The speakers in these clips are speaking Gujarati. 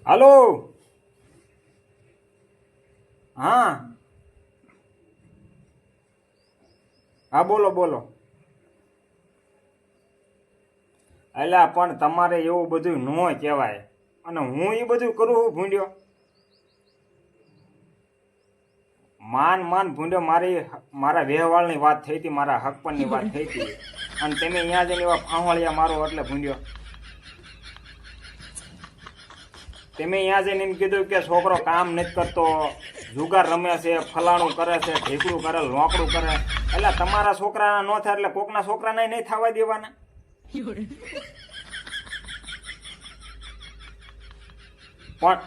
હાલો. હા હા, બોલો બોલો. અલ્યા પણ તમારે એવું બધું ન કહેવાય, અને હું એ બધું કરું હું ભૂંડ્યો. માન ભૂંડ્યો, મારા વ્યવહારની વાત થઈ હતી, મારા હકપણની વાત થઈ હતી, અને તમે અહીંયા જઈને એવા ફાંવળિયા મારો એટલે ભૂંડ્યો. તમે અહીંયા જઈને એમ કીધું કે છોકરો કામ નથી કરતો, જુગાર રમે છે, ફલાણું કરે છે, ઢીકડું કરે, લોકડું કરે. એટલે તમારા છોકરાના ન થાય એટલે કોકના છોકરાને નહીં થવા દેવાના. પણ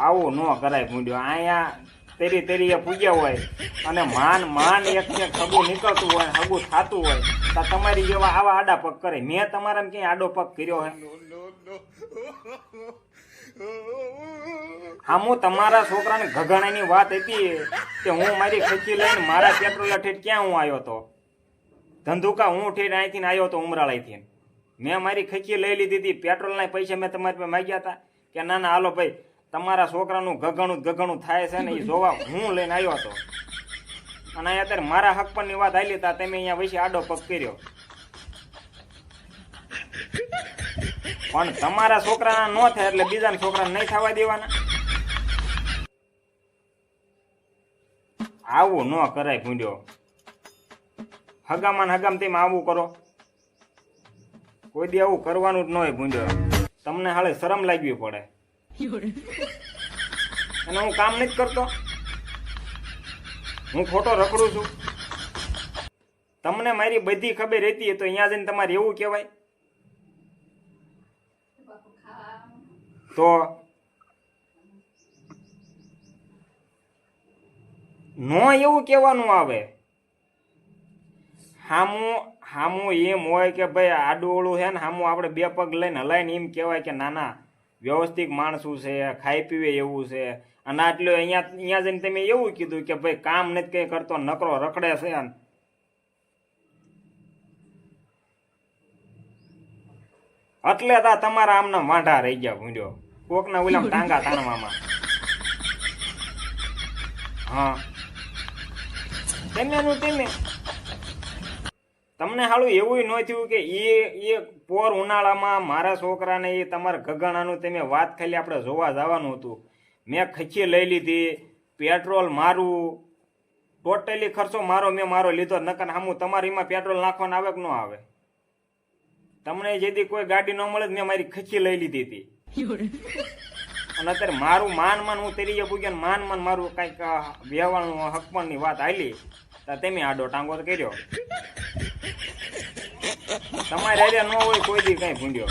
આવું ન કરાય ભૂંડ્યો. અહીંયા તેરી પૂજ્યા હોય અને માન એક હગું નીકળતું હોય, હગું થતું હોય, તો તમારી જેવા આવા આડા પગ કરે. મેં તમારા ક્યાંય આડો પગ કર્યો હે? હા, હું તમારા છોકરાને ઘઘાણાની વાત હતી કે હું મારી ખર્ચી લઈને મારા પેટ્રોલ ઠેઠ ક્યાં હું આવ્યો હતો, ધંધુકા હું ઠેઠ અહીંથી આવ્યો હતો ઉમરાળાથી. મેં મારી ખર્ચી લઈ લીધી હતી, પેટ્રોલના પૈસા મેં તમારી પાસે માગ્યા હતા કે ના હાલો ભાઈ તમારા છોકરાનું ગગણું થાય છે ને એ જોવા હું લઈને આવ્યો હતો. અને અહીંયા અત્યારે મારા હક પરની વાત આવેલી હતા, તમે અહીંયા વૈસે આડો પગ કર્યો. પણ તમારા છોકરાના ન થાય એટલે બીજાના છોકરાને નહીં થવા દેવાના. આવું ન કરાય ભૂંડ્યો. હગામાં તેમ આવું કરો. કોઈ દી આવું કરવાનું જ ન હોય ભૂંડ્યો. તમને હાલે શરમ લાગવી પડે. અને હું કામ નથી કરતો, હું ખોટો રખડું છું. તમને મારી બધી ખબર રહેતી તો અહીંયા જઈને તમારે એવું કહેવાય? તો નો એવું કહેવાનું આવે. હામું એમ હોય કે ભાઈ આડું ઓળું છે ને, હામું આપણે બે પગ લઈને હલાઈને એમ કહેવાય કે નાના વ્યવસ્થિત માણસું છે, ખાઈ પીવે એવું છે. અને આટલું અહીંયા જઈને તમે એવું કીધું કે ભાઈ કામ નથી કઈ કરતો, નકરો રખડે છે. એટલે તા તમારા આમના વાંઢા રહી ગયા ભૂંડ્યો, કોકના ઓલામ ટાંગા તાણવામાં. હા, તમે તમને હાલું એવું ન થયું કે એ પોર ઉનાળામાં મારા છોકરાને એ તમારા ગગણાનું તમે વાત ખાલી આપણે જોવા જવાનું હતું. મેં ખચી લઈ લીધી, પેટ્રોલ મારું, ટોટલી ખર્ચો મારો લીધો. નકર હામું તમારે એમાં પેટ્રોલ નાખવાનું આવે કે ન આવે? તમને જેથી કોઈ ગાડી ન મળે મેં મારી ખચી લઈ લીધી હતી. અને અત્યારે મારું માન હું તેરી પૂગ્યા માન મારું કઈક વ્યવહારનું હકપણની વાત આવેલી તો તમે આડો ટાંગો કર્યો. તમારે આર્યા ન હોય કોઈ દી કઈ ભૂંડ્યો.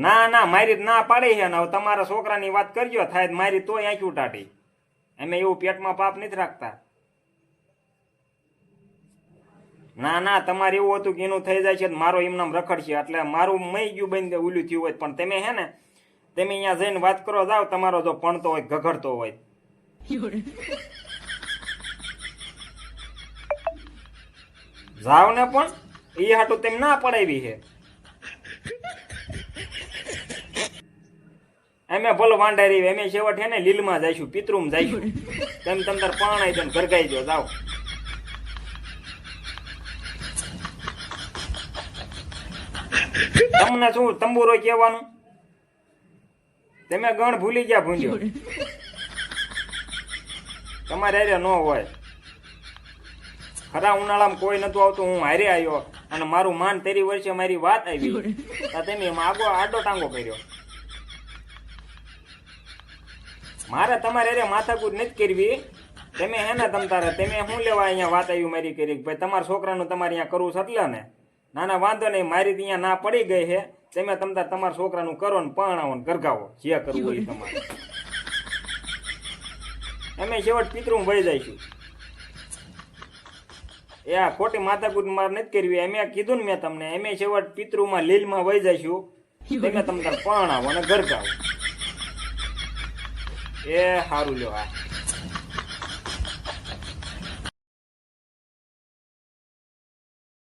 ના મારી ના પાડે છે ને. હવે તમારા છોકરાની વાત કરજો થાય મારી તોય આંખી ઉટાટી. અમે એવું પેટમાં પાપ નથી રાખતા. ના તમારે એવું હતું કે એનું થઈ જાય છે મારો એમનામ રખડશે એટલે મારું મઈ ગયું બંધ ઉલ્યું થયું હોય. પણ તમે હે ને તમે અહીંયા જઈને વાત કરો જાવ, તમારો જો પણતો હોય ગઘડતો હોય જાવ ને. પણ એ હાટું તેમ ના પડાવી છે. અમે ભલો વાંઢારી અમે છેવટ હે ને લીલમાં જઈશું, પિતૃમાં જઈશું. તેમ તમ તાર પાણાઈ દો ગરગાઈ દો જાવ. તમને શું તંબુરો કહેવાનું? તમે ગણ ભૂલી ગયા ભૂંડ્યો. તમારે હારે ન હોય. ખરા ઉનાળામાં કોઈ નતું આવતું, હું હારે આવ્યો અને મારું માન તેરી વર્ષે મારી વાત આવી, તમે આગો આડો ટાંગો કર્યો. મારે તમારે હારે માથાકૂટ નથી કરવી. તમે હે ને તમે શું લેવા અહીંયા વાત આવી મારી કરી ભાઈ તમારા છોકરાનું તમારે અહીંયા કરવું છે એટલે ને? ના વાંધો નહીં, મારી અહીંયા ના પડી ગઈ છે. તમે તમારા છોકરાનું કરો ને પરણાવો ને ગરગાવો, જે કરવું હોય તમારે. અમે છેવટ પિતૃમાં વહી જઈશું. એ આ ખોટી માથાકૂટ મારે નથી કરવી. અમે કીધું ને મેં તમને, અમે છેવટ પિતૃમાં લીલમાં વહી જઈશું. તમે પરણાવો અને ગરગાવો. એ સારું લ્યો. હા.